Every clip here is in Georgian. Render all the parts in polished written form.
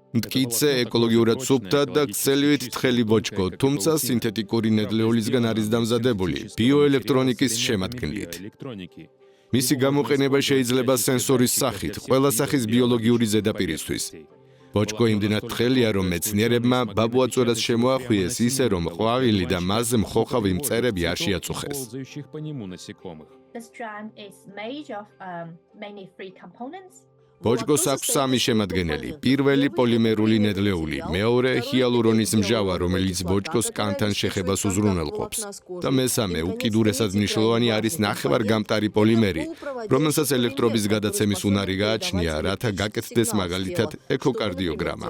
მტკიცე ეკოლოგიურად სუფთა და ქსელივით თხელი ბოჭკო, თუმცა სინთეტიკური ნედლეულისგან არის დამზადებული ბიოელექტრონიკის შემადგენლით. მისი გამოყენება შეიძლება სენსორის სახით, ყველა სახის ბიოლოგიური ზედაპირისთვის. ბოჭკო იმდენად თხელია, რომ მეცნიერებმა ბაბუაწვერას შემოახვიეს ისე, რომ ყვავილი და მასზე მხოხავი მწერები არ შეაწუხეს. The strand is made of many free components. ბოჭკოს აქვს სამი შემადგენელი. პირველი პოლიმერული ნედლეული, მეორე ჰიალურონის მჟავა, რომელიც ბოჭკოს კანთან შეხებას უზრუნველყოფს. და მესამე, უკიდურესად მნიშვნელოვანი არის ნახევარგამტარი პოლიმერი, რომელსაც ელექტრობის გადაცემის უნარი გააჩნია, რათა გაკეთდეს მაგალითად ეკოკარდიოგრამა.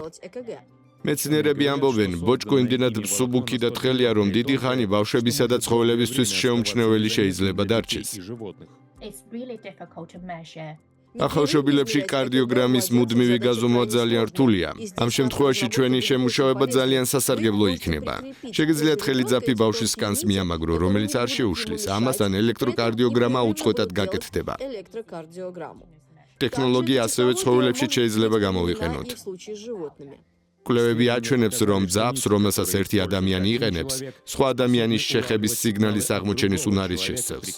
მეცნიერები ამბობენ, ბოჭკო იმდენად მსუბუქი და თხელია, რომ დიდი ხანი ბავშვებისა და ცხოველებისთვის შეუმჩნეველი შეიძლება დარჩეს. It's really difficult to measure. ახალშობილებში კარდიოგრამის მუდმივი გაზომვა ძალიან რთულია. ამ შემთხვევაში ჩვენი შემუშავება ძალიან სასარგებლო იქნება. შეგიძლიათ ხელიძაფი ბავშვის სკანს მიამაგრო, რომელიც არ შეუშლის. ამასთან ელექტროკარდიოგრამა უწყვეტად გაკეთდება. ტექნოლოგია ასევე ცხოველებში შეიძლება გამოვიყენოთ. კვლევები აჩვენებს, რომ ძაბს, რომელსაც ერთი ადამიანი იყენებს, სხვა ადამიანის შეხების სიგნალის აღმოჩენის უნარის შესწევს.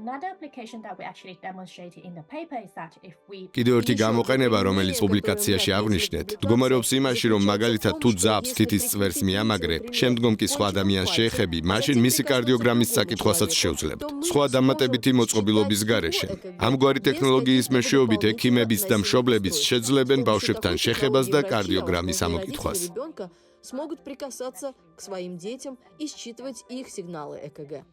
Another application that we actually demonstrated in the paper is that if we კიდევ ერთი გამოყენება, რომელიც პუბლიკაციაში აღვნიშნეთ, მდგომარეობს იმაში, რომ მაგალითად თუ ძაბს თითის წვერს მიამაგრებ, შემდგომ კი სხვა ადამიანს შეეხები, მაშინ მისი კარდიოგრამის საკითხვასაც შევძლებთ. სხვა დამატებითი მოწყობილობის გარეშე. ამგვარი ტექნოლოგიის მეშვეობით ექიმებიც და მშობლებიც შეძლებენ ბავშვებთან შეხებას და კარდიოგრამის ამოკითხვას. Смогут прикасаться к своим детям и считывать их сигналы ЭКГ.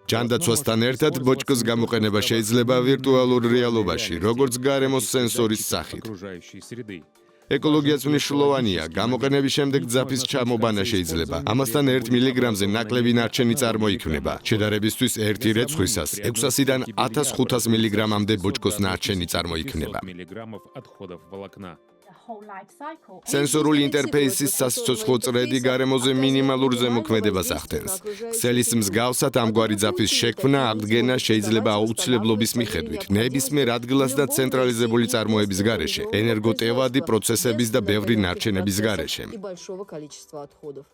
ჯანდაცვასთან ერთად ბოჭკოს გამოყენება შეიძლება ვირტუალურ რეალობაში, როგორც გარემოს სენსორის სახით. ეკოლოგიაც მნიშვნელოვანია, გამოყენების შემდეგ ძაფის ჩამობანა შეიძლება. ამასთან 1 მილიგრამზე ნაკლები ნარჩენი წარმოიქმნება. შედარებისთვის ერთი რეცხვისას 600-დან 1500 მილიგრამამდე ბოჭკოს ნარჩენი წარმოიქმნება. the whole life cycle სენსორული ინტერფეისის სასიცოცხლო წრედი გარემოზე მინიმალურ ზემოქმედებას ახდენს. ქსელის მსგავსად ამგვარი ძაფის შექმნა აღდგენა შეიძლება აუცილებლობის მიხედვით, ნებისმიერ ადგილას და ცენტრალიზებული წარმოების გარეშე, ენერგოტევადი პროცესების და ბევრი ნარჩენების გარეშე. И большого количества отходов.